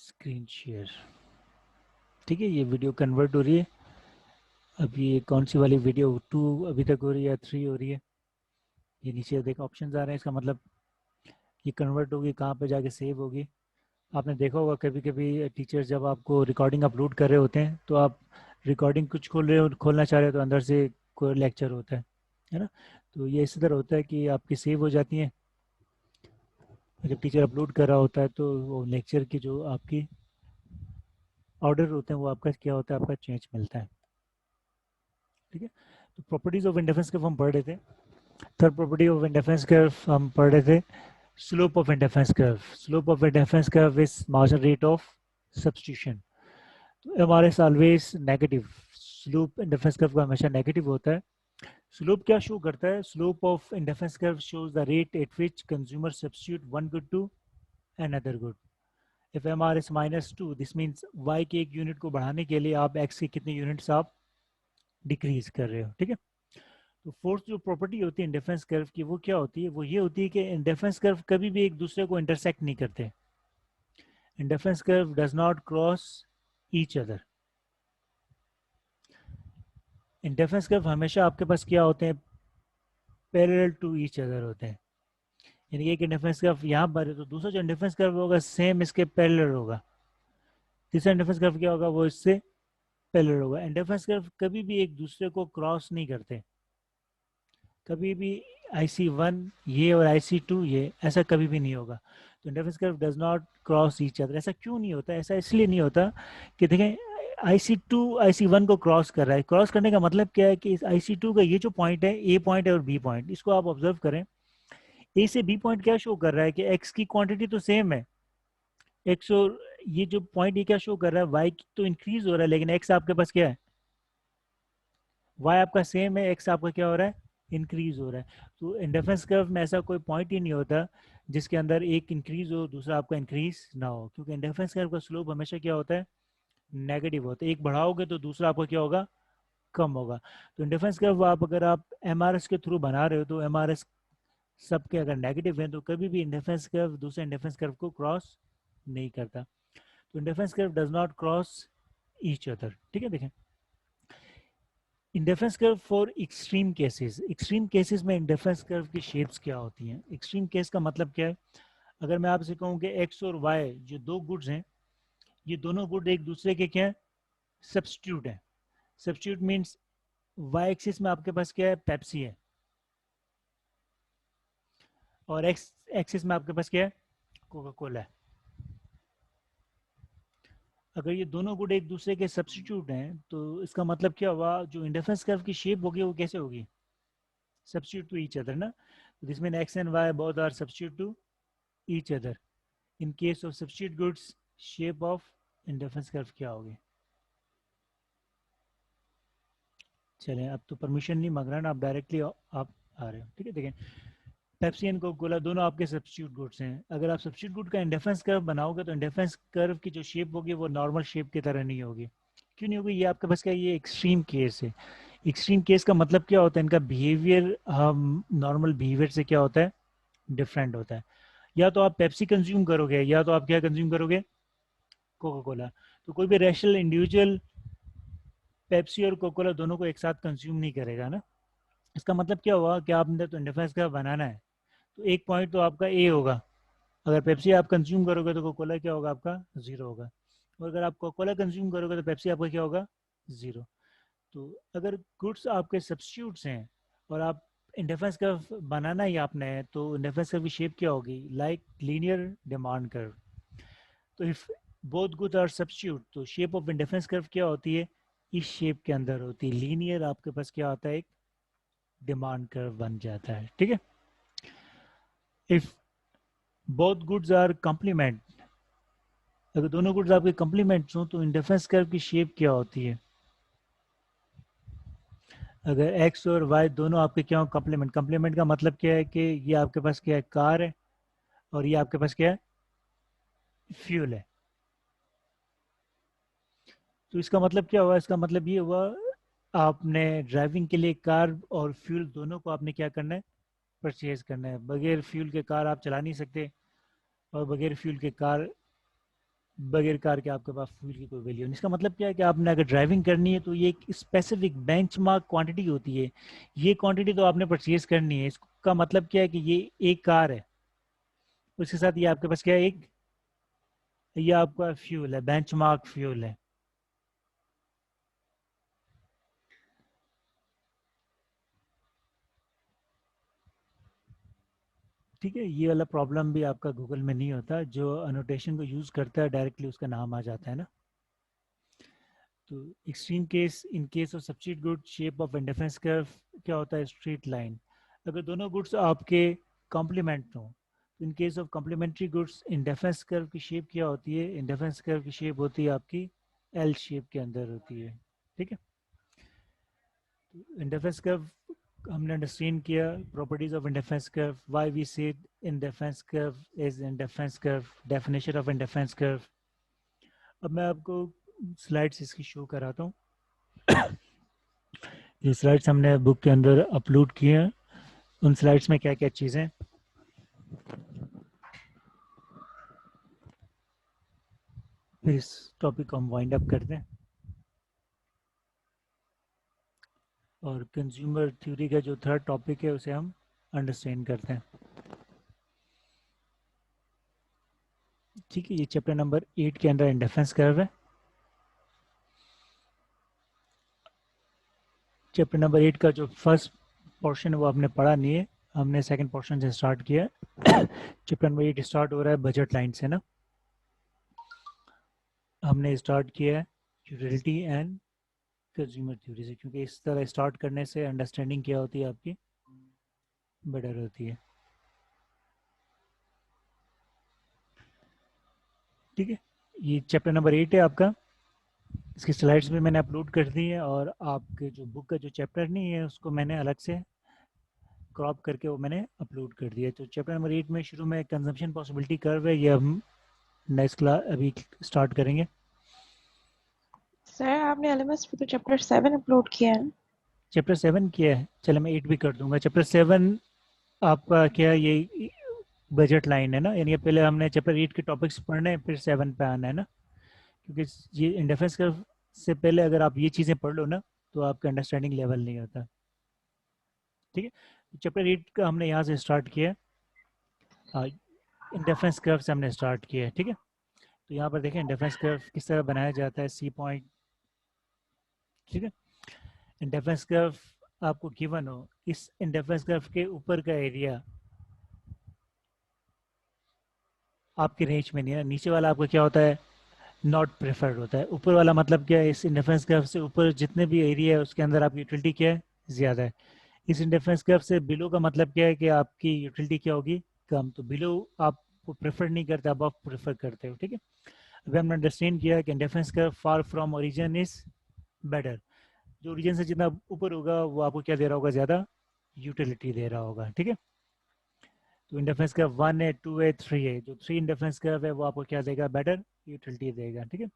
Screen share. ठीक है, ये वीडियो कन्वर्ट हो रही है। अभी ये कौन सी वाली वीडियो 2 अभी तक हो रही है या 3 हो रही है? ये नीचे देखो ऑप्शंस आ रहे हैं, इसका मतलब ये कन्वर्ट होगी, कहाँ पे जाके सेव होगी। आपने देखा होगा कभी कभी टीचर्स जब आपको रिकॉर्डिंग अपलोड कर रहे होते हैं तो आप रिकॉर्डिंग कुछ खोल रहे हो, खोलना चाह रहे हो तो अंदर से कोई लेक्चर होता है ना। तो ये इसी तरह होता है कि आपकी सेव हो जाती हैं। जब टीचर अपलोड कर रहा होता है तो वो लेक्चर की जो आपकी ऑर्डर होते हैं वो आपका क्या होता है, आपका चेंज मिलता है। ठीक है, तो प्रॉपर्टीज ऑफ इंटरफेरेंस कर्व हम पढ़ रहे थे। Third property of interference curve हम पढ़ रहे थे, slope of interference curve. Slope of interference curve is marginal rate of substitution. तो M R S always negative. Slope interference curve का हमेशा नेगेटिव होता है। स्लोप क्या शो करता है? Slope of interference curve shows the rate at which consumer substitute one good to another good. If M R S -2 this means Y के एक unit को बढ़ाने के लिए आप एक्स के कितने यूनिट्स आप डिक्रीज कर रहे हो। ठीक है, तो फोर्थ जो प्रॉपर्टी होती है इंडिफरेंस कर्व की वो क्या होती है? वो ये होती है कि इंडिफरेंस कर्व कभी भी एक दूसरे को इंटरसेक्ट नहीं करते। Indifference curve does not cross each other. Indifference curve हमेशा आपके पास क्या होते हैं? पैरेलल टू ईच अदर होते हैं। यानी एक इंडिफरेंस कर्व यहाँ पर है तो दूसरा जो इंडिफरेंस कर्व होगा सेम इसके पैरेलल होगा। तीसरा इंडिफरेंस कर्व क्या होगा? वो इससे पैरेलल होगा। इंडिफरेंस कर्व कभी भी एक दूसरे को क्रॉस नहीं करते। कभी भी IC1 ये और IC2 ये ऐसा कभी भी नहीं होगा। तो interference curve does not cross each other. ऐसा क्यों नहीं होता? ऐसा इसलिए नहीं होता कि देखें IC2 IC1 को क्रॉस कर रहा है। क्रॉस करने का मतलब क्या है कि इस IC2 का ये जो पॉइंट है, ए पॉइंट है और बी पॉइंट, इसको आप ऑब्जर्व करें। ए से बी पॉइंट क्या शो कर रहा है कि एक्स की क्वांटिटी तो सेम है। एक्स और ये जो पॉइंट ये क्या शो कर रहा है? वाई तो इंक्रीज हो रहा है, लेकिन एक्स आपके पास क्या है? वाई आपका सेम है, एक्स आपका क्या हो रहा है? इंक्रीज हो रहा है। तो इंडिफरेंस कर्व में ऐसा कोई पॉइंट ही नहीं होता जिसके अंदर एक इंक्रीज हो दूसरा आपका इंक्रीज ना हो, क्योंकि इंडिफरेंस कर्व का स्लोप हमेशा क्या होता है? नेगेटिव होता है। एक बढ़ाओगे तो दूसरा आपका क्या होगा? कम होगा। तो इंडिफरेंस कर्व आप अगर आप एमआरएस के थ्रू बना रहे हो तो एमआरएस सबके अगर नेगेटिव है तो कभी भी इंडिफरेंस कर्व दूसरे इंडिफरेंस कर्व को क्रॉस नहीं करता। तो indifference curve does not cross each other. ठीक है, देखें indifference curve for extreme cases. Extreme cases में इंडिफरेंस कर्व की शेप्स क्या होती हैं? एक्सट्रीम केस का मतलब क्या है? अगर मैं आपसे कहूँ कि एक्स और वाई जो दो गुड्स हैं, ये दोनों गुड एक दूसरे के क्या है? सब्स्टिट्यूट है। सब्स्टिट्यूट मीन्स वाई एक्सिस में आपके पास क्या है? पेप्सी है, और एक्स एक्सिस में आपके पास क्या है? कोका कोला है। अगर ये दोनों गुड एक दूसरे के सब्स्टिट्यूट हैं तो इसका मतलब क्या हुआ? जो इंडिफरेंस कर्व की शेप होगी वो कैसे होगी? सब्स्टिट्यूट टू ईच अदर ना। This mean X and Y both are substitute to each other. In case of substitute goods, shape of interference curve क्या होगी? चलें, अब तो परमिशन नहीं मांग रहा ना, आप डायरेक्टली आप आ रहे हो। ठीक है, देखें पेप्सी एंड कोका कोला दोनों आपके सब्स्टिट्यूट गुड्स हैं। अगर आप सब्स्टिट्यूट गुड का इंटरफेरेंस कर्व बनाओगे तो इंटरफेरेंस कर्व की जो शेप होगी वो नॉर्मल शेप की तरह नहीं होगी। क्यों नहीं होगी? ये आपके पास क्या है? ये एक्सट्रीम केस है। एक्सट्रीम केस का मतलब क्या होता है? इनका बिहेवियर हम नॉर्मल बिहेवियर से क्या होता है? डिफरेंट होता है। या तो आप पेप्सी कंज्यूम करोगे या तो आप क्या कंज्यूम करोगे? Coca Cola. तो कोई भी रैशनल इंडिविजुअल पेप्सी और कोका कोला दोनों को एक साथ कंज्यूम नहीं करेगा ना। इसका मतलब क्या हुआ कि आपने तो इंटरफेरेंस का बनाना है तो एक पॉइंट तो आपका ए होगा। अगर पेप्सी आप कंज्यूम करोगे तो कोका कोला क्या होगा? आपका जीरो होगा। और अगर आप कोका कोला कंज्यूम करोगे तो पेप्सी आपका क्या होगा? जीरो। तो अगर गुड्स आपके सब्स्टिट्यूट्स हैं और आप इंटरफेरेंस कर्व बनाना ही आपने है तो इंटरफेरेंस कर्व की शेप क्या होगी? Like linear demand curve. तो if both good are substitute तो शेप ऑफ इंडिफरेंस कर्व क्या होती है? इस शेप के अंदर होती है। लीनियर आपके पास क्या होता है? एक डिमांड कर्व बन जाता है। ठीक है, if both goods are complement, अगर दोनों गुड्स आपके कॉम्प्लीमेंट्स हो तो इंडिफरेंस कर्व की शेप क्या होती है? अगर एक्स और वाई दोनों आपके क्या हो? कॉम्प्लीमेंट। कॉम्प्लीमेंट का मतलब क्या है कि ये आपके पास क्या है? कार है और ये आपके पास क्या है? फ्यूल है। तो इसका मतलब क्या हुआ? इसका मतलब ये हुआ आपने ड्राइविंग के लिए कार और फ्यूल दोनों को आपने क्या करना है? परचेज करना है। बगैर फ्यूल के कार आप चला नहीं सकते और बगैर फ्यूल के कार बगैर कार के आपके पास फ्यूल की कोई वैल्यू नहीं। इसका मतलब क्या है कि आपने अगर ड्राइविंग करनी है तो ये एक स्पेसिफिक बेंचमार्क क्वांटिटी होती है, ये क्वांटिटी तो आपने परचेज करनी है। इसका मतलब क्या है कि ये एक कार है, उसके साथ ये आपके पास क्या है, एक ये आपका फ्यूल है, बेंचमार्क फ्यूल है। ठीक है, ये वाला प्रॉब्लम भी आपका गूगल में नहीं होता, जो अनोटेशन को यूज़ करता है डायरेक्टली उसका नाम आ जाता है ना। तो extreme case, in case of substitute good shape of indifference curve क्या होता है, स्ट्रेट लाइन। अगर दोनों गुड्स आपके कॉम्प्लीमेंट हों, तो in case of complementary goods indifference curve की शेप क्या होती है, इंडिफरेंस कर्व की शेप होती है आपकी एल शेप के अंदर होती है। ठीक है, इंडिफरेंस कर्व हमने अंडरस्टैंड किया, properties of indifference curve, why we say indifference curve is indifference curve, definition of indifference curve. अब मैं आपको स्लाइड्स इसकी शो कराता हूँ। ये स्लाइड्स हमने बुक के अंदर अपलोड किए हैं। उन स्लाइड्स में क्या क्या चीज़ें, फिर इस टॉपिक को हम वाइंड अप करते हैं और कंज्यूमर थ्योरी का जो थर्ड टॉपिक है उसे हम अंडरस्टैंड करते हैं। ठीक है, ये चैप्टर नंबर 8 के अंदर इंडिफरेंस कर्व है। चैप्टर नंबर 8 का जो फर्स्ट पोर्शन है वो आपने पढ़ा नहीं है, हमने सेकंड पोर्शन से स्टार्ट किया है। चैप्टर नंबर 8 स्टार्ट हो रहा है बजट लाइन से ना, हमने स्टार्ट किया है यूटिलिटी एंड कंज्यूमर थ्योरी से, क्योंकि इस तरह स्टार्ट करने से अंडरस्टैंडिंग क्या होती है आपकी बेटर होती है। ठीक है, ये चैप्टर नंबर 8 है आपका। इसकी स्लाइड्स भी मैंने अपलोड कर दी है, और आपके जो बुक का जो चैप्टर नहीं है उसको मैंने अलग से क्रॉप करके वो मैंने अपलोड कर दिया। तो चैप्टर नंबर 8 में शुरू में कंजम्पशन पॉसिबिलिटी कर्व है, ये हम नेक्स्ट क्लास अभी स्टार्ट करेंगे। सर आपने एलएमएस पे तो चैप्टर 7 अपलोड किया है। चैप्टर 7 किया है, चलो मैं 8 भी कर दूंगा। चैप्टर 7 आपका क्या है, ये बजट लाइन है ना, यानी पहले हमने चैप्टर 8 के टॉपिक्स पढ़ने हैं फिर 7 पे आना है ना, क्योंकि ये इंडिफरेंस कर्व से पहले अगर आप ये चीज़ें पढ़ लो ना तो आपका अंडरस्टैंडिंग लेवल नहीं होता। ठीक है, चैप्टर 8 का हमने यहाँ से स्टार्ट किया है, इंडिफरेंस कर्व से हमने स्टार्ट किया है। ठीक है, तो यहाँ पर देखें इंडिफरेंस कर्व किस तरह बनाया जाता है, सी पॉइंट। ठीक है, इंडिफरेंस कर्व आपको गिवन हो, इस इंडिफरेंस कर्व के ऊपर का एरिया आपके रेंज में नहीं है, नीचे वाला आपका क्या होता है, नॉट प्रेफर्ड होता है। ऊपर वाला मतलब क्या है, इस इंडिफरेंस कर्व से ऊपर जितने भी एरिया है उसके अंदर आपकी यूटिलिटी क्या है, ज़्यादा है। इस इंडिफरेंस कर्व से बिलो का मतलब क्या है कि आपकी यूटिलिटी क्या होगी, कम। तो बिलो आप प्रेफर नहीं करते, अब आप प्रेफर करते हो। ठीक है, अभी हमने अंडरस्टैंड किया कि indifference curve far from origin is better. जो ओरिजिन से जितना ऊपर होगा वो आपको क्या दे रहा होगा, ज़्यादा यूटिलिटी दे रहा होगा। ठीक है, तो इंडिफरेंस कर्व 1 है, 2 है, 3 है, जो 3 इंडिफरेंस कर्व है वो आपको क्या देगा, बेटर यूटिलिटी देगा। ठीक है,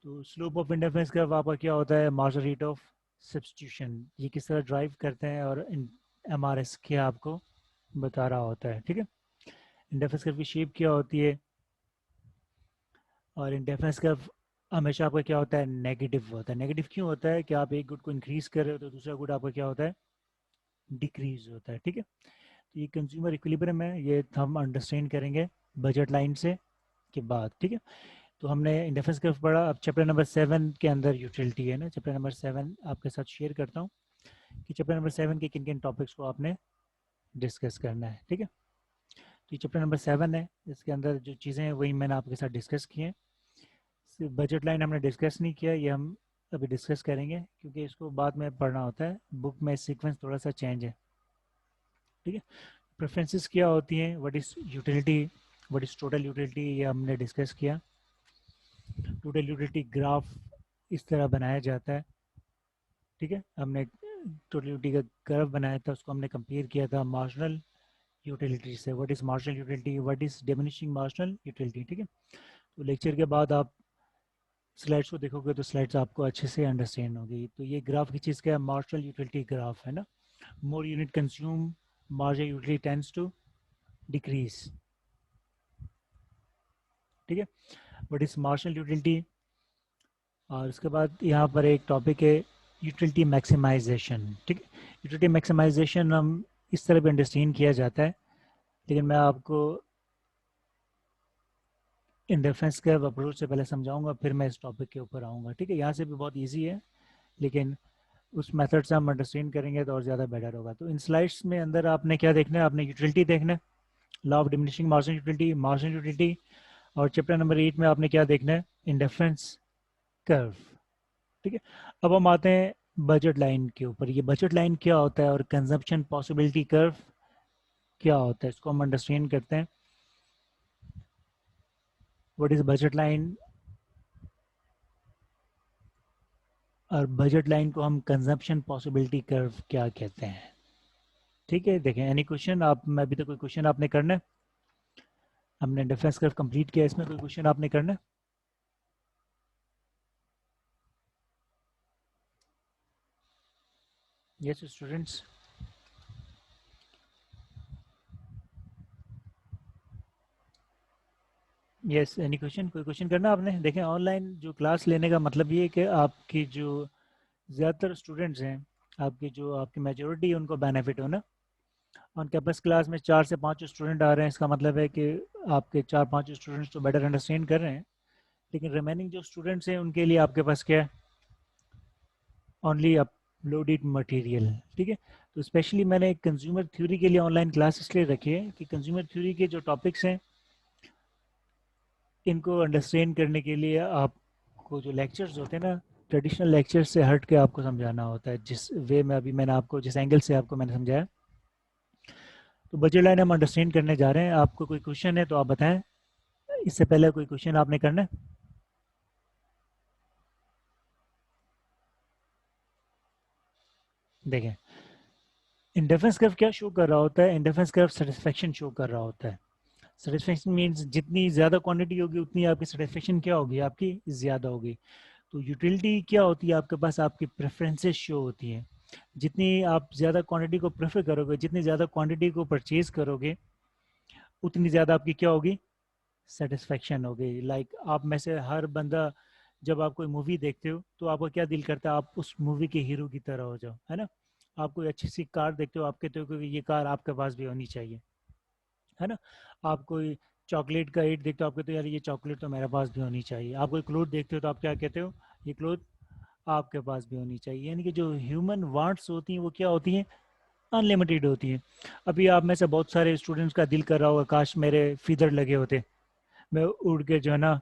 तो स्लोप ऑफ इंडिफरेंस कर्व आपका क्या होता है, मार्जिनल रेट ऑफ सब्स्टिट्यूशन, ये किस तरह ड्राइव करते हैं, और एम आर एस क्या आपको बता रहा होता है। ठीक है, इंडिफरेंस कर्व की शेप क्या होती है, और इंडिफरेंस कर्व हमेशा आपका क्या होता है, नेगेटिव होता है। नेगेटिव क्यों होता है कि आप एक गुड को इंक्रीज कर रहे हो तो दूसरा गुड आपका क्या होता है, डिक्रीज होता है। ठीक है, तो ये कंज्यूमर इक्विलिब्रियम है, ये हम अंडरस्टैंड करेंगे बजट लाइन से के बाद। ठीक है, तो हमने इंडिफरेंस कर्व पढ़ा। अब चैप्टर नंबर 7 के अंदर यूटिलिटी है ना, चैप्टर नंबर 7 आपके साथ शेयर करता हूँ कि चैप्टर नंबर 7 के किन किन टॉपिक्स को आपने डिस्कस करना है। ठीक है, तो ये चैप्टर नंबर 7 है, इसके अंदर जो चीज़ें हैं वही मैंने आपके साथ डिस्कस की हैं। सिर्फ बजट लाइन हमने डिस्कस नहीं किया, ये हम अभी डिस्कस करेंगे क्योंकि इसको बाद में पढ़ना होता है, बुक में सीक्वेंस थोड़ा सा चेंज है। ठीक है, प्रेफरेंसेस क्या होती हैं, what is utility, what is total utility, ये हमने डिस्कस किया। टोटल यूटिलिटी ग्राफ इस तरह बनाया जाता है। ठीक है, हमने टोटल यूटिलिटी का कर्व बनाया था, उसको हमने कंपेयर किया था मार्जिनल यूटिलिटी से, what is marginal utility, what is diminishing marginal utility. ठीक है, तो लेक्चर के बाद आप स्लाइड्स को देखोगे तो स्लाइड्स आपको अच्छे से अंडरस्टैंड होगी। तो ये ग्राफ की चीज़ क्या है, मार्जिनल यूटिलिटी ग्राफ है ना, more unit consume, marginal utility tends to decrease. ठीक है, व्हाट इज मार्जिनल यूटिलिटी, और उसके बाद यहाँ पर एक टॉपिक है यूटिलिटी मैक्सिमाइजेशन। ठीक है, यूटिलिटी मैक्सिमाइजेशन हम इस तरह भी अंडरस्टैंड किया जाता है, लेकिन मैं आपको इन डिफरेंस के अप्रोच से पहले समझाऊंगा, फिर मैं इस टॉपिक के ऊपर आऊँगा। ठीक है, यहाँ से भी बहुत ईजी है, लेकिन उस मेथड से हम अंडरस्टैंड करेंगे तो और ज़्यादा बेटर होगा। तो इन स्लाइड्स में अंदर आपने क्या देखना है, आपने यूटिलिटी देखना है, law of diminishing margin utility, और चैप्टर नंबर 8 में आपने क्या देखना है, इंडिफरेंस कर्व। ठीक है, अब हम आते हैं बजट लाइन के ऊपर। ये बजट लाइन क्या होता है और कंजम्पशन पॉसिबिलिटी कर्व क्या होता है, इसको हम अंडरस्टैंड करते हैं। व्हाट इज बजट लाइन, और बजट लाइन को हम कंजम्पशन पॉसिबिलिटी कर्व क्या कहते हैं। ठीक है, देखें एनी क्वेश्चन, आप में अभी तक कोई क्वेश्चन आपने करना है, हमने डिफरेंस कर्व कंप्लीट किया, इसमें कोई क्वेश्चन आपने करना है? Yes students, yes any question, कोई क्वेश्चन करना आपने? देखें ऑनलाइन जो क्लास लेने का मतलब ये है कि आपकी जो ज़्यादातर स्टूडेंट्स हैं, आपकी जो आपकी मेजोरिटी है, उनको बेनिफिट हो ना। ऑन कैंपस क्लास में 4 से 5 स्टूडेंट आ रहे हैं, इसका मतलब है कि आपके 4-5 स्टूडेंट्स तो बेटर अंडरस्टैंड कर रहे हैं, लेकिन रिमेनिंग जो स्टूडेंट्स हैं उनके लिए आपके पास क्या है, ओनली अपलोडेड मटेरियल। ठीक है, तो स्पेशली मैंने कंज्यूमर थ्योरी के लिए ऑनलाइन क्लास इसलिए रखी है कि कंज्यूमर थ्योरी के जो टॉपिक्स हैं इनको अंडरस्टैंड करने के लिए आपको जो लेक्चर्स होते हैं ना, ट्रेडिशनल लेक्चर्स से हट के आपको समझाना होता है, जिस वे में अभी मैंने आपको, जिस एंगल से आपको मैंने समझाया। तो बजट लाइन हम अंडरस्टैंड करने जा रहे हैं। आपको कोई क्वेश्चन है तो आप बताएं, इससे पहले कोई क्वेश्चन आपने करना है? देखें इंडिफरेंस कर्व क्या शो कर रहा होता है, इंडिफरेंस कर्व सेटिस्फेक्शन शो कर रहा होता है। सेटिस्फेक्शन मीन्स जितनी ज़्यादा क्वांटिटी होगी उतनी आपकी सेटिस्फेक्शन क्या होगी, आपकी ज़्यादा होगी। तो यूटिलिटी क्या होती है, आपके पास आपकी प्रेफरेंसेस शो होती हैं। जितनी आप ज़्यादा क्वांटिटी को प्रेफर करोगे, जितनी ज़्यादा क्वांटिटी को परचेज करोगे, उतनी ज़्यादा आपकी क्या होगी, सेटिस्फेक्शन होगी। लाइक आप में से हर बंदा जब आप कोई मूवी देखते हो तो आपका क्या दिल करता है, आप उस मूवी के हीरो की तरह हो जाओ, है ना। आप कोई अच्छी सी कार देखते हो, आप कहते हो कि ये कार आपके पास भी होनी चाहिए, है ना। आप कोई चॉकलेट का एड देखते हो, आप कहते हो यार ये चॉकलेट तो मेरे पास भी होनी चाहिए। आप कोई क्लोथ देखते हो तो आप क्या कहते हो, ये क्लोथ आपके पास भी होनी चाहिए। यानी कि जो ह्यूमन वांट्स होती हैं वो क्या होती हैं, अनलिमिटेड होती हैं। अभी आप में से बहुत सारे स्टूडेंट्स का दिल कर रहा होगा काश मेरे फीदर लगे होते, मैं उड़ के जो है ना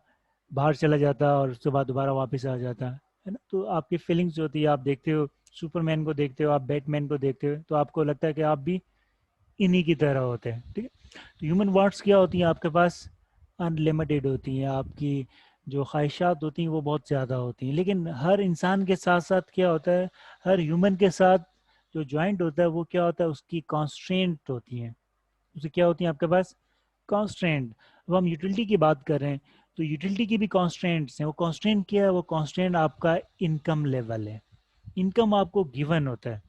बाहर चला जाता और सुबह दोबारा वापस आ जाता, है ना। तो आपकी फीलिंग्स जो होती है, आप देखते हो सुपरमैन को देखते हो, आप बैटमैन को देखते हो, तो आपको लगता है कि आप भी इन्हीं की तरह होते हैं। ठीक है, तो ह्यूमन वांट्स क्या होती हैं आपके पास, अनलिमिटेड होती हैं। आपकी जो ख्वाहिशात होती हैं वो बहुत ज़्यादा होती हैं, लेकिन हर इंसान के साथ साथ क्या होता है, हर ह्यूमन के साथ जो जॉइंट होता है वो क्या होता है, उसकी कॉन्स्ट्रेंट होती हैं। उसे क्या होती हैं आपके पास, कॉन्स्ट्रेंट। अब हम यूटिलिटी की बात कर रहे हैं, तो यूटिलिटी की भी कॉन्स्ट्रेंट्स हैं। वो कॉन्स्ट्रेंट क्या है, वो कॉन्स्ट्रेंट आपका इनकम लेवल है। इनकम आपको गिवन होता है,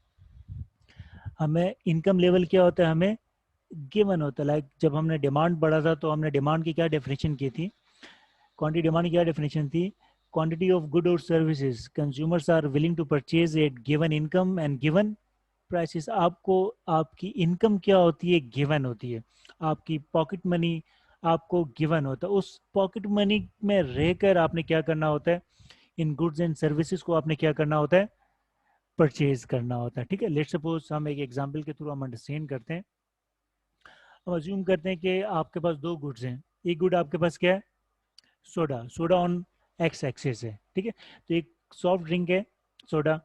हमें इनकम लेवल क्या होता है, हमें गिवन होता है। लाइक जब हमने डिमांड बढ़ा था तो हमने डिमांड की क्या डेफिनेशन की थी, क्वांटिटी डिमांड की क्या डेफिनेशन थी, क्वांटिटी ऑफ गुड और services consumers are willing to purchase at given income and given prices. आपको आपकी इनकम क्या होती है, गिवन होती है। आपकी पॉकेट मनी आपको गिवन होता है। उस पॉकेट मनी में रहकर आपने क्या करना होता है, इन गुड्स एंड सर्विसेज को आपने क्या करना होता है, परचेज करना होता है। ठीक है, लेट्स सपोज हम एक एग्जांपल के थ्रू हम अंडरस्टैंड करते हैं। हम अज्यूम करते हैं कि आपके पास दो गुड्स हैं। एक गुड आपके पास क्या है, soda, soda on x axis है। ठीक है, तो एक सॉफ्ट ड्रिंक है सोडा,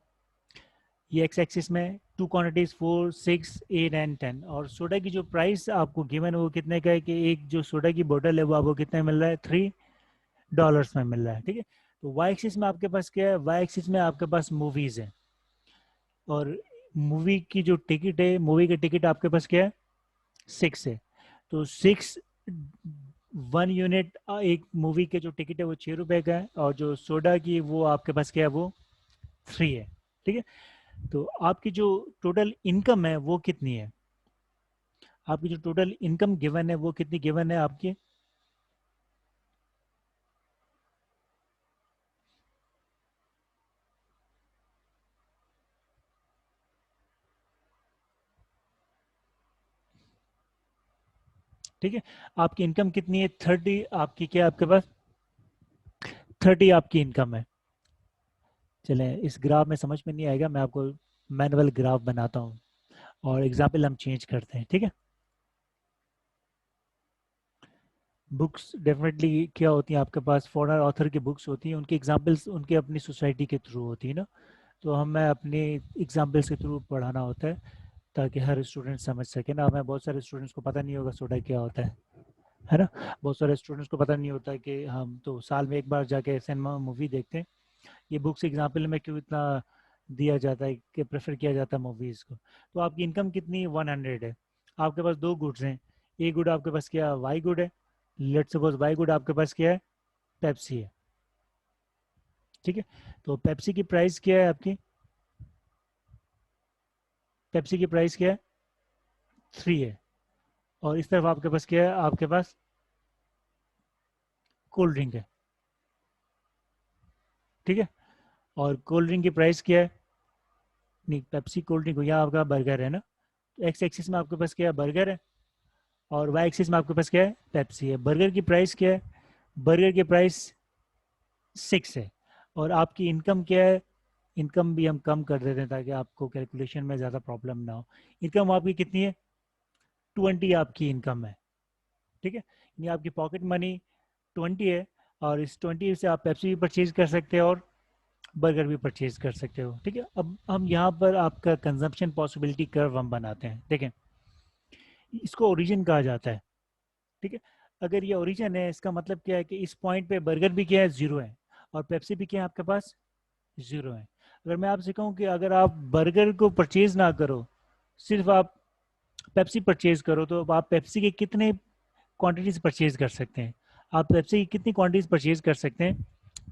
ये एक्स एक्सिस में टू क्वांटिटीज 4, 6, 8 एंड 10। और सोडा की जो प्राइस आपको गिवन है वो कितने का है, कि एक जो सोडा की बोतल है वो आपको कितने मिल रहा है, $3 में मिल रहा है। ठीक है, तो वाई एक्सिस में आपके पास क्या है, वाई एक्सिस में आपके पास मूवीज है, और मूवी की जो टिकट है, मूवी की टिकट आपके पास क्या है, 6 है। तो 6 1 यूनिट, एक मूवी के जो टिकट है वो ₹6 का है, और जो सोडा की वो आपके पास क्या है, वो 3 है। ठीक है, तो आपकी जो टोटल इनकम है वो कितनी है, आपकी जो टोटल इनकम गिवन है वो कितनी गिवन है आपकी, ठीक है। आपकी इनकम कितनी है? 30 आपकी क्या है आपके पास? 30 आपकी इनकम है। चलें, इस ग्राफ में समझ में नहीं आएगा, मैं आपको मैनुअल ग्राफ बनाता हूँ और एग्जाम्पल हम चेंज करते हैं, ठीक है। बुक्स डेफिनेटली क्या होती हैं आपके पास, फॉरेनर ऑथर की बुक्स होती हैं, उनकी एग्जाम्पल्स उनकी अपनी सोसाइटी के थ्रू होती है ना, तो हमें अपनी एग्जाम्पल्स के थ्रू पढ़ाना होता है ताकि हर स्टूडेंट समझ सके ना। हमें बहुत सारे स्टूडेंट्स को पता नहीं होगा सोडा क्या होता है ना। बहुत सारे स्टूडेंट्स को पता नहीं होता कि हम तो साल में एक बार जाके सिनेमा मूवी देखते हैं। ये बुक्स एग्जाम्पल में क्यों इतना दिया जाता है कि प्रेफर किया जाता है मूवीज़ को। तो आपकी इनकम कितनी? 100 है। आपके पास दो गुड्स हैं। एक गुड आपके पास क्या? वाई गुड है। लेट्स सपोज वाई गुड आपके पास क्या है? पेप्सी है। ठीक है। तो पेप्सी की प्राइस क्या है आपकी? पेप्सी की प्राइस क्या है? 3 है। और इस तरफ आपके पास क्या है? आपके पास कोल्ड ड्रिंक है। ठीक है। और कोल्ड ड्रिंक की प्राइस क्या है? नहीं, पेप्सी कोल्ड ड्रिंक, यहाँ आपका बर्गर है ना। तो एक्स एक्सिस में आपके पास क्या है? बर्गर है। और वाई एक्सिस में आपके पास क्या है? पेप्सी है। बर्गर की प्राइस क्या है? बर्गर की प्राइस 6 है। और आपकी इनकम क्या है? इनकम भी हम कम कर देते हैं ताकि आपको कैलकुलेशन में ज़्यादा प्रॉब्लम ना हो। इनकम आपकी कितनी है? 20 आपकी इनकम है। ठीक है। यानी आपकी पॉकेट मनी 20 है, और इस 20 से आप पेप्सी भी परचेज कर सकते हो और बर्गर भी परचेज कर सकते हो। ठीक है। अब हम यहाँ पर आपका कंजम्पशन पॉसिबिलिटी कर्व हम बनाते हैं। देखें, इसको ओरिजिन कहा जाता है। ठीक है। अगर ये ओरिजिन है, इसका मतलब क्या है कि इस पॉइंट पे बर्गर भी क्या है? 0 है, और पेप्सी भी क्या है आपके पास? 0 है। अगर मैं आपसे कहूँ कि अगर आप बर्गर को परचेज ना करो, सिर्फ आप पेप्सी परचेज करो, तो आप पेप्सी के कितने क्वांटिटीज परचेज कर सकते हैं? आप पेप्सी की कितनी क्वांटिटीज परचेज कर सकते हैं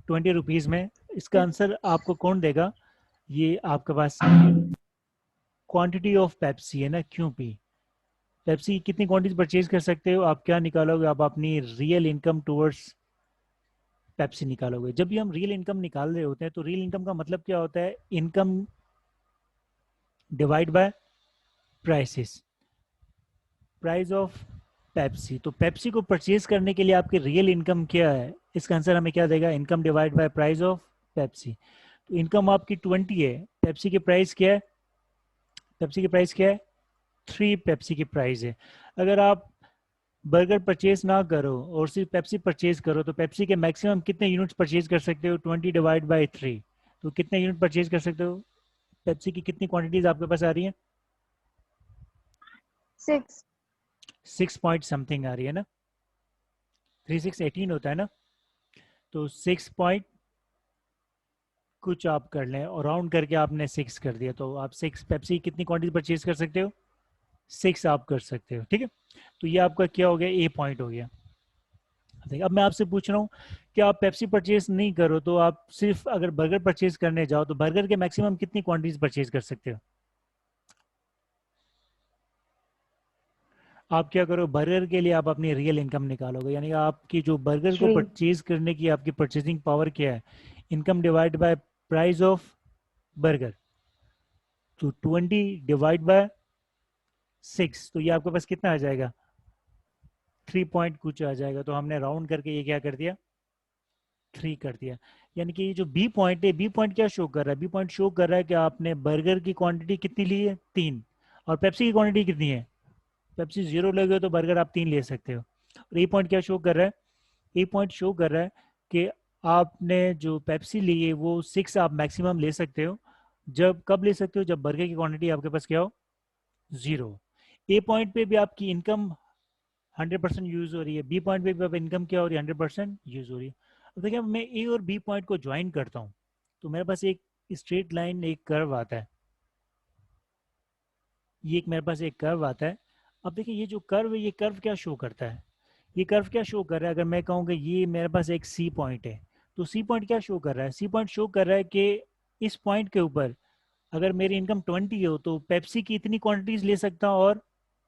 20 रुपीज़ में? इसका आंसर आपको कौन देगा? ये आपके पास क्वांटिटी ऑफ पेप्सी है ना, क्यों पी। पेप्सी की कितनी क्वांटिटीज परचेज कर सकते हो? आप क्या निकालोगे? आप अपनी रियल इनकम टूवर्ड्स पेप्सी निकालोगे। जब भी हम रियल इनकम निकाल रहे होते हैं तो रियल इनकम का मतलब क्या होता है? Income divide by prices, price of Pepsi. तो पेप्सी को परचेज करने के लिए आपकी रियल इनकम क्या है? इसका आंसर हमें क्या देगा? Income divide by price of Pepsi. तो इनकम आपकी 20 है, पेप्सी की प्राइस क्या है? पेप्सी की प्राइस क्या है? 3 पेप्सी की प्राइस है। अगर आप बर्गर परचेज ना करो और सिर्फ पेप्सी परचेज करो, तो पेप्सी के मैक्सिमम कितने यूनिट्स परचेज कर सकते हो? 20 डिवाइड बाई 3। तो कितने यूनिट परचेज कर सकते हो? पेप्सी की कितनी क्वांटिटीज आपके पास आ रही है? 6। 6 पॉइंट समथिंग आ रही है ना। 3 6 18 होता है ना। तो 6 पॉइंट कुछ आप कर लें और राउंड करके आपने 6 कर दिया, तो आप 6 पेप्सी की कितनी क्वांटिटी परचेज कर सकते हो? 6 आप कर सकते हो। ठीक है। तो ये आपका क्या हो गया? ए पॉइंट हो गया। देखिए, अब मैं आपसे पूछ रहा हूँ कि आप पेप्सी परचेज नहीं करो, तो आप सिर्फ अगर बर्गर परचेज करने जाओ तो बर्गर के मैक्सिमम कितनी क्वांटिटीज परचेज कर सकते हो? आप क्या करो, बर्गर के लिए आप अपनी रियल इनकम निकालोगे, यानी आपकी जो बर्गर को 3। परचेज करने की आपकी परचेजिंग पावर क्या है? Income divide by price of burger. तो 20 डिवाइड बाय 6, तो ये आपके पास कितना आ जाएगा? 3 पॉइंट कुछ आ जाएगा। तो हमने राउंड करके ये क्या कर दिया? 3 कर दिया। यानी कि ये जो बी पॉइंट है, बी पॉइंट क्या शो कर रहा है? बी पॉइंट शो कर रहा है कि आपने बर्गर की क्वांटिटी कितनी ली है? 3। और पेप्सी की क्वांटिटी कितनी है? पेप्सी 0 लगे तो बर्गर आप 3 ले सकते हो। और ए पॉइंट क्या शो कर रहा है? ए पॉइंट शो कर रहा है कि आपने जो पेप्सी ली है वो 6 आप मैक्सिमम ले सकते हो। जब कब ले सकते हो? जब बर्गर की क्वांटिटी आपके पास क्या हो? 0। ए पॉइंट पे भी आपकी इनकम 100% यूज हो रही है, बी पॉइंट पे भी अब इनकम क्या हो रही है? 100% यूज हो रही है। अब देखिए, मैं ए और बी पॉइंट को ज्वाइन करता हूँ तो मेरे पास एक स्ट्रेट लाइन, एक कर्व आता है। ये एक मेरे पास एक कर्व आता है। अब देखिए, ये जो कर्व है, ये कर्व क्या शो करता है? ये कर्व क्या शो कर रहा है? अगर मैं कहूँ कि ये मेरे पास एक सी पॉइंट है, तो सी पॉइंट क्या शो कर रहा है? सी पॉइंट शो कर रहा है कि इस पॉइंट के ऊपर अगर मेरी इनकम 20 हो तो पेप्सी की इतनी क्वांटिटीज ले सकता हूँ और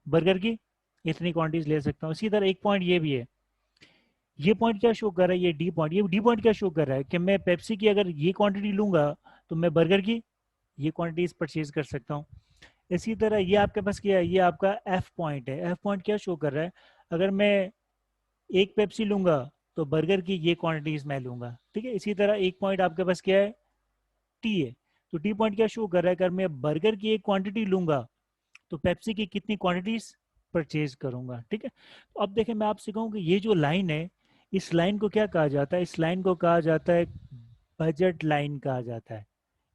बर्गर की इतनी क्वांटिटीज ले सकता हूँ। इसी तरह एक पॉइंट ये भी है। ये पॉइंट क्या शो कर रहा है? ये डी पॉइंट, ये डी पॉइंट क्या शो कर रहा है कि मैं पेप्सी की अगर ये क्वांटिटी लूंगा तो मैं बर्गर की ये क्वांटिटीज परचेज कर सकता हूँ। इसी तरह ये आपके पास क्या है? ये आपका एफ पॉइंट है। एफ पॉइंट क्या शो कर रहा है? अगर मैं एक पेप्सी लूंगा तो बर्गर की ये क्वांटिटीज मैं लूंगा, ठीक है। इसी तरह एक पॉइंट आपके पास क्या है, टी है। तो टी पॉइंट क्या शो कर रहा है, अगर मैं बर्गर की एक क्वांटिटी लूंगा तो पेप्सी की कितनी क्वांटिटीज परचेज करूंगा, ठीक है। तो अब देखें, मैं आपसे कहूँ कि ये जो लाइन है, इस लाइन को क्या कहा जाता है, इस लाइन को कहा जाता है बजट लाइन कहा जाता है।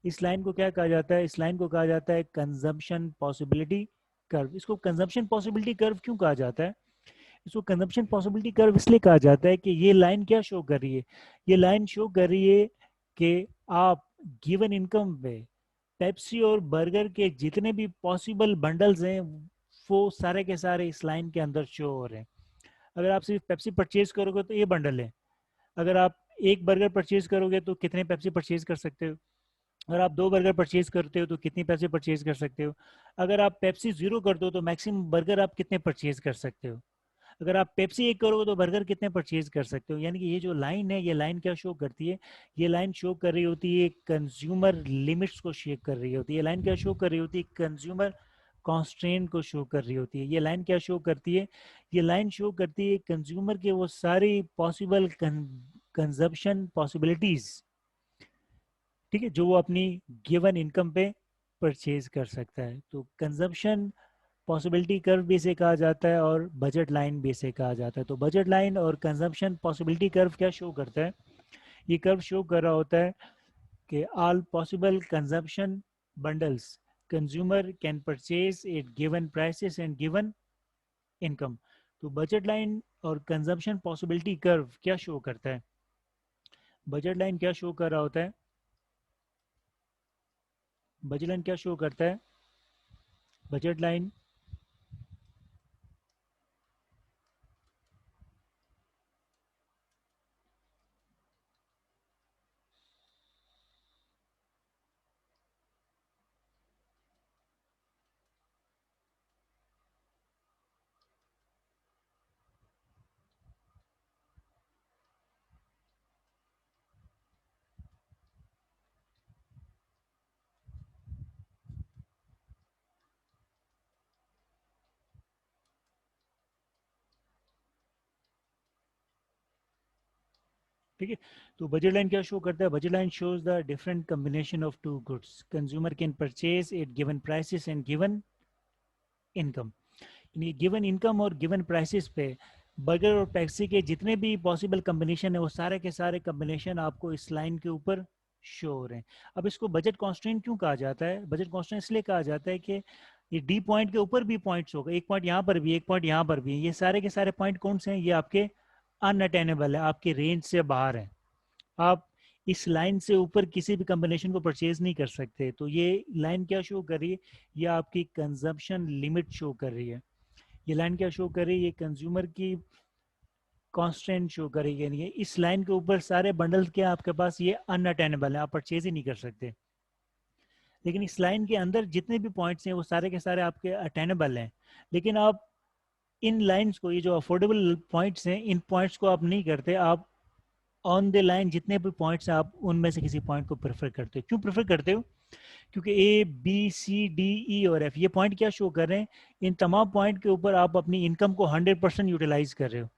इस लाइन को क्या कहा जाता है, इस लाइन को कहा जाता है कंजम्पशन पॉसिबिलिटी कर्व। इसको कंजम्पशन पॉसिबिलिटी कर्व क्यों कहा जाता है, इसको कंजम्पशन पॉसिबिलिटी कर्व इसलिए कहा जाता है कि ये लाइन क्या शो कर रही है, ये लाइन शो कर रही है कि आप गिवन इनकम पे पेप्सी और बर्गर के जितने भी पॉसिबल बंडल्स हैं वो सारे के सारे इस लाइन के अंदर शो हो रहे हैं। अगर आप सिर्फ पेप्सी परचेज करोगे तो ये बंडल है, अगर आप एक बर्गर परचेज करोगे तो कितने पेप्सी परचेज कर सकते हो, अगर आप दो बर्गर परचेज करते हो तो कितनी पेप्सी परचेज कर सकते हो, अगर आप पेप्सी जीरो कर दो तो मैक्सिमम बर्गर आप कितने परचेज कर सकते हो, अगर आप पेप्सी एक करोगे तो बर्गर कितने परचेज कर सकते हो। यानी कि ये जो लाइन है, ये लाइन क्या शो करती है, ये लाइन शो कर रही होती है कंज्यूमर लिमिट्स को शेक कर रही होती है। ये लाइन क्या शो कर रही होती है, कंज्यूमर कॉन्स्ट्रेंट को शो कर रही होती है। ये लाइन क्या शो करती है, ये लाइन शो करती है कंज्यूमर के वो सारी पॉसिबल कंजप्शन पॉसिबिलिटीज, ठीक है, जो वो अपनी गिवन इनकम पे परचेज कर सकता है। तो कंजप्शन पॉसिबिलिटी कर्व भी इसे कहा जाता है और बजट लाइन भी इसे कहा जाता है। तो बजट लाइन और कंजम्पशन पॉसिबिलिटी कर्व क्या शो करता है, ये कर्व शो कर रहा होता है कि all possible consumption bundles consumer can purchase at given prices and given income. तो बजट लाइन और कंजम्पशन पॉसिबिलिटी कर्व क्या शो करता है, बजट लाइन क्या शो कर रहा होता है, बजट लाइन क्या शो करता है, बजट लाइन ठीक है। तो बजट लाइन क्या शो करता है, budget line shows the different combination of two goods consumer can purchase at given prices and given income. यानी गिवन इनकम और गिवन प्राइसेस पे बर्गर और टैक्सी के जितने भी पॉसिबल कम्बिनेशन है वो सारे के सारे कम्बिनेशन आपको इस लाइन के ऊपर शो हो रहे हैं। अब इसको बजट कॉन्स्टेंट क्यों कहा जाता है, बजट कॉन्स्टेंट इसलिए कहा जाता है कि ये डी पॉइंट के ऊपर भी पॉइंट्स होगा, एक पॉइंट यहाँ पर भी, एक पॉइंट यहाँ पर भी, ये सारे के सारे पॉइंट कौन से हैं, ये आपके अनअटेनेबल है, आपके रेंज से बाहर है। आप इस लाइन से ऊपर किसी भी कम्बिनेशन को परचेज नहीं कर सकते। तो ये लाइन क्या शो कर रही है, ये आपकी कंजम्पशन लिमिट शो कर रही है। ये लाइन क्या शो कर रही है, ये कंज्यूमर की कांस्टेंट शो करेगी। यानी इस लाइन के ऊपर सारे बंडल के आपके पास ये अनअटेनेबल है, आप परचेज ही नहीं कर सकते। लेकिन इस लाइन के अंदर जितने भी पॉइंट्स हैं वो सारे के सारे आपके अटेनेबल हैं। लेकिन आप इन लाइंस को, ये जो अफोर्डेबल पॉइंट्स हैं, इन पॉइंट्स को आप नहीं करते, आप ऑन द लाइन जितने भी पॉइंट्स हैं आप उनमें से किसी पॉइंट को प्रेफर करते हो। क्यों प्रेफर करते हो, क्योंकि A B C D E और एफ ये पॉइंट क्या शो कर रहे हैं, इन तमाम पॉइंट के ऊपर आप अपनी इनकम को 100% यूटिलाइज कर रहे हो।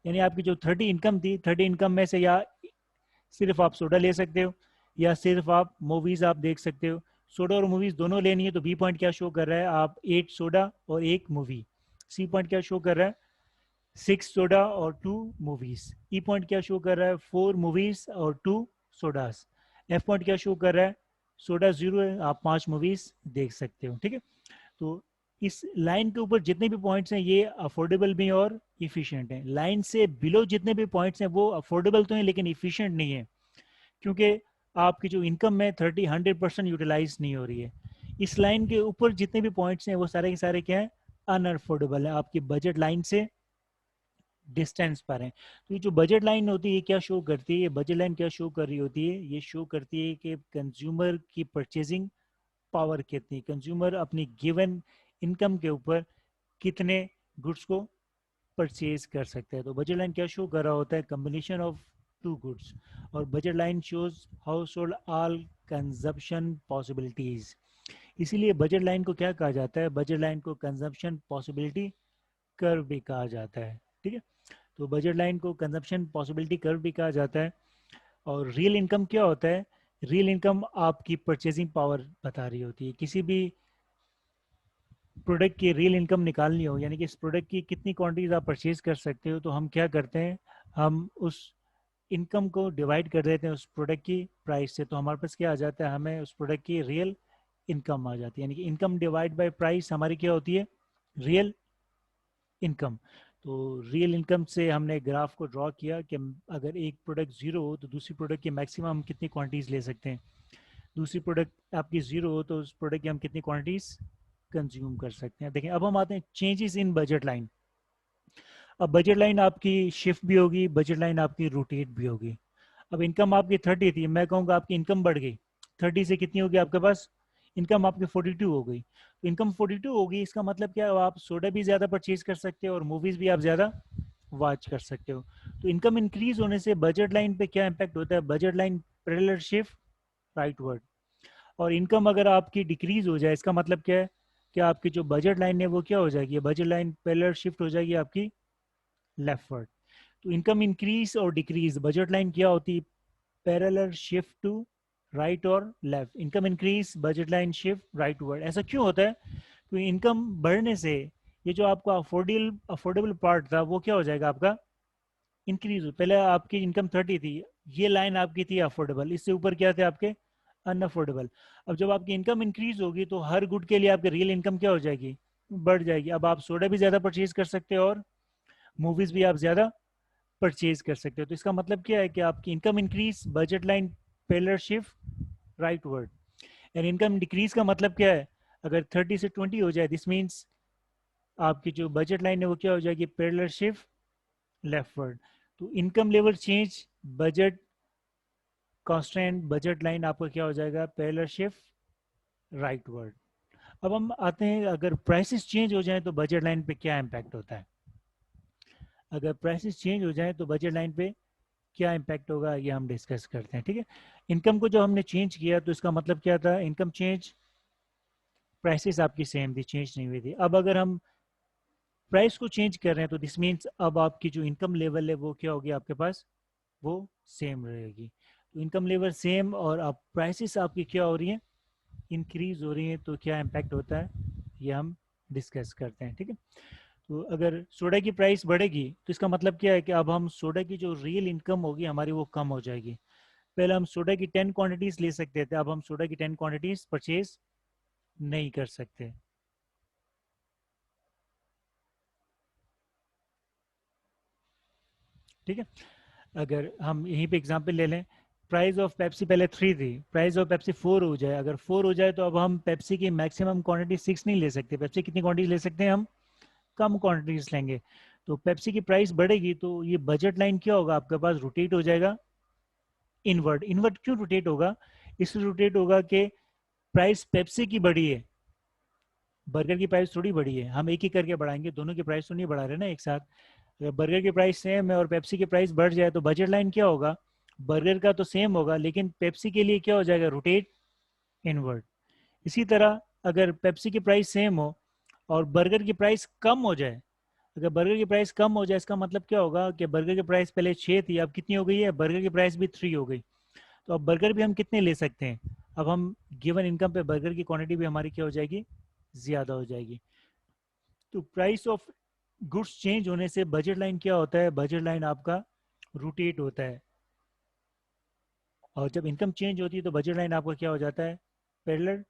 यानी आपकी जो 30 इनकम थी, 30 इनकम में से या सिर्फ आप सोडा ले सकते हो या सिर्फ आप मूवीज आप देख सकते हो। सोडा और मूवीज दोनों लेनी है तो बी पॉइंट क्या शो कर रहा है, आप 8 सोडा और एक मूवी। सी पॉइंट क्या शो कर रहा है, 6 सोडा और 2 मूवीज। ई पॉइंट क्या शो कर रहा है, 4 मूवीज और 2 सोडास। एफ पॉइंट क्या शो कर रहा है, सोडा जीरो है, आप 5 मूवीज देख सकते हो, ठीक है। तो इस लाइन के ऊपर जितने भी पॉइंट्स हैं ये अफोर्डेबल भी और इफिशिएंट हैं। लाइन से बिलो जितने भी पॉइंट्स हैं वो अफोर्डेबल तो हैं लेकिन इफिशिएंट नहीं है, क्योंकि आपकी जो इनकम है 100% यूटिलाइज नहीं हो रही है। इस लाइन के ऊपर जितने भी पॉइंट्स हैं वो सारे के सारे क्या है, अनअफोर्डेबल है, आपकी बजट लाइन से डिस्टेंस पर है। तो ये जो बजट लाइन होती है ये क्या शो करती है, ये बजट लाइन क्या शो कर रही होती है, ये शो करती है कि कंज्यूमर की परचेजिंग पावर कितनी, कंज्यूमर अपनी गिवन इनकम के ऊपर कितने गुड्स को परचेज कर सकते हैं। तो बजट लाइन क्या शो कर रहा होता है, कम्बिनेशन ऑफ टू गुड्स। और budget line shows house hold all consumption possibilities. इसीलिए बजट लाइन को क्या कहा जाता है, बजट लाइन को कंजप्शन पॉसिबिलिटी कर्व भी कहा जाता है। ठीक है। तो बजट लाइन को कंजम्पशन पॉसिबिलिटी कर्व भी कहा जाता है। और रियल इनकम क्या होता है? रियल इनकम आपकी परचेजिंग पावर बता रही होती है। किसी भी प्रोडक्ट की रियल इनकम निकालनी हो, यानी कि इस प्रोडक्ट की कितनी क्वांटिटीज आप परचेज कर सकते हो, तो हम क्या करते हैं, हम उस इनकम को डिवाइड कर देते हैं उस प्रोडक्ट की प्राइस से। तो हमारे पास क्या आ जाता है, हमें उस प्रोडक्ट की रियल इनकम आ जाती है। यानी कि इनकम डिवाइड बाय प्राइस हमारी क्या होती है? Real income. तो रियल इनकम से हमने ग्राफ को ड्रॉ किया कि अगर एक प्रोडक्ट जीरो हो तो दूसरी प्रोडक्ट की मैक्सिमम हम कितनी क्वांटिटीज ले सकते हैं। दूसरी प्रोडक्ट आपकी जीरो हो तो उस प्रोडक्ट की हम कितनी क्वांटिटीज कंज्यूम कर सकते हैं। देखें, अब हम आते हैं चेंजेस इन बजट लाइन। अब बजट लाइन आपकी शिफ्ट भी होगी, बजट लाइन आपकी रोटेट भी होगी। अब इनकम आपकी 30 थी, मैं कहूँगा आपकी इनकम बढ़ गई। 30 से कितनी होगी आपके पास? इनकम आपकी 42 हो गई। तो इनकम 42 होगी, इसका मतलब क्या है, आप सोडा भी ज़्यादा परचेज कर सकते हो और मूवीज़ भी आप ज़्यादा वॉच कर सकते हो। तो इनकम इंक्रीज होने से बजट लाइन पे क्या इम्पैक्ट होता है? Budget line parallel shift rightward. और इनकम अगर आपकी डिक्रीज हो जाए, इसका मतलब क्या है कि आपकी जो बजट लाइन है वो क्या हो जाएगी? बजट लाइन पैरेलल शिफ्ट हो जाएगी आपकी लेफ्टवर्ड। तो इनकम इंक्रीज और डिक्रीज, बजट लाइन क्या होती है? पैरेलल शिफ्ट टू राइट और left. Income increase, budget line shift rightward. ऐसा क्यों होता है? क्योंकि इनकम बढ़ने से ये जो आपका अफोर्डेबल पार्ट था वो क्या हो जाएगा आपका? इंक्रीज हो। पहले आपकी इनकम 30 थी, ये लाइन आपकी थी अफोर्डेबल, इससे ऊपर क्या थे आपके? अनअफोर्डेबल। अब जब आपकी इनकम इंक्रीज होगी तो हर गुड के लिए आपकी रियल इनकम क्या हो जाएगी? बढ़ जाएगी। अब आप सोडा भी ज्यादा परचेज कर सकते हो और मूवीज भी आप ज्यादा परचेज कर सकते हो। तो इसका मतलब क्या है कि आपकी income increase, budget line parallel shift rightward. And income decrease का मतलब क्या है? अगर 30 से 20 हो जाए, दिस मीन्स आपकी जो बजट लाइन है वो क्या हो जाएगी? Parallel shift leftward. तो income level change, budget constant, budget line आपका क्या हो जाएगा? Parallel shift rightward. अब हम आते हैं, अगर प्राइसेस चेंज हो जाए तो बजट लाइन पे क्या इम्पैक्ट होता है। अगर प्राइसेस चेंज हो जाए तो बजट लाइन पे क्या इम्पैक्ट होगा, ये हम डिस्कस करते हैं। ठीक है। इनकम को जो हमने चेंज किया तो इसका मतलब क्या था? इनकम चेंज, प्राइसेस आपकी सेम थी, चेंज नहीं हुई थी। अब अगर हम प्राइस को चेंज कर रहे हैं तो दिस मीन्स अब आपकी जो इनकम लेवल है वो क्या होगी आपके पास? वो सेम रहेगी। तो इनकम लेवल सेम और अब प्राइसेस आपकी क्या हो रही है? इंक्रीज हो रही है। तो क्या इम्पैक्ट होता है ये हम डिस्कस करते हैं। ठीक है। तो अगर सोडा की प्राइस बढ़ेगी तो इसका मतलब क्या है कि अब हम सोडा की जो रियल इनकम होगी हमारी वो कम हो जाएगी। पहले हम सोडा की 10 क्वांटिटीज ले सकते थे, अब हम सोडा की 10 क्वांटिटीज परचेज नहीं कर सकते। ठीक है। अगर हम यहीं पे एग्जांपल ले लें, प्राइस ऑफ पेप्सी पहले 3 थी, प्राइस ऑफ पेप्सी 4 हो जाए, अगर 4 हो जाए तो अब हम पेप्सी की मैक्सिमम क्वांटिटी 6 नहीं ले सकते। पेप्सी कितनी क्वांटिटी ले सकते हैं हम? कम क्वांटिटीज लेंगे। तो पेप्सी की प्राइस बढ़ेगी तो ये बजट लाइन क्या होगा आपके पास? रोटेट हो जाएगा इनवर्ड। इनवर्ड क्यों रोटेट होगा? इसलिए रोटेट होगा कि प्राइस पेप्सी की बढ़ी है, बर्गर की प्राइस थोड़ी बढ़ी है। हम एक ही करके बढ़ाएंगे, दोनों की प्राइस तो नहीं बढ़ा रहे ना एक साथ। अगर बर्गर की प्राइस सेम है और पेप्सी की प्राइस बढ़ जाए तो बजट लाइन क्या होगा? बर्गर का तो सेम होगा लेकिन पेप्सी के लिए क्या हो जाएगा? Rotate inward. इसी तरह अगर पेप्सी की प्राइस सेम हो और बर्गर की प्राइस कम हो जाए, अगर बर्गर की प्राइस कम हो जाए इसका मतलब क्या होगा कि बर्गर की प्राइस पहले 6 थी, अब कितनी हो गई है? बर्गर की प्राइस भी 3 हो गई। तो अब बर्गर भी हम कितने ले सकते हैं? अब हम गिवन इनकम पे बर्गर की क्वांटिटी भी हमारी क्या हो जाएगी? ज़्यादा हो जाएगी। तो प्राइस ऑफ गुड्स चेंज होने से बजट लाइन क्या होता है? बजट लाइन आपका रोटेट होता है। और जब इनकम चेंज होती है तो बजट लाइन आपका क्या हो जाता है? पैरेलल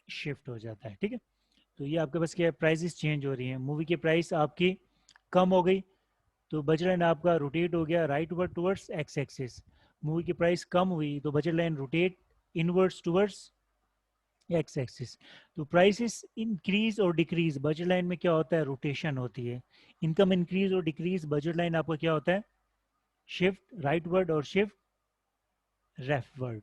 शिफ्ट हो जाता है। ठीक है। तो ये आपके पास क्या है? प्राइसेस चेंज हो रही हैं। मूवी की प्राइस आपकी कम हो गई तो बजट लाइन आपका रोटेट हो गया right word towards x axis. Movie की प्राइस कम हुई तो budget line rotate inwards towards x axis. तो प्राइसेस इंक्रीज और डिक्रीज, बजट लाइन में क्या होता है? रोटेशन होती है। इनकम इंक्रीज और डिक्रीज, बजट लाइन आपका क्या होता है? शिफ्ट राइट वर्ड और शिफ्ट लेफ्ट वर्ड।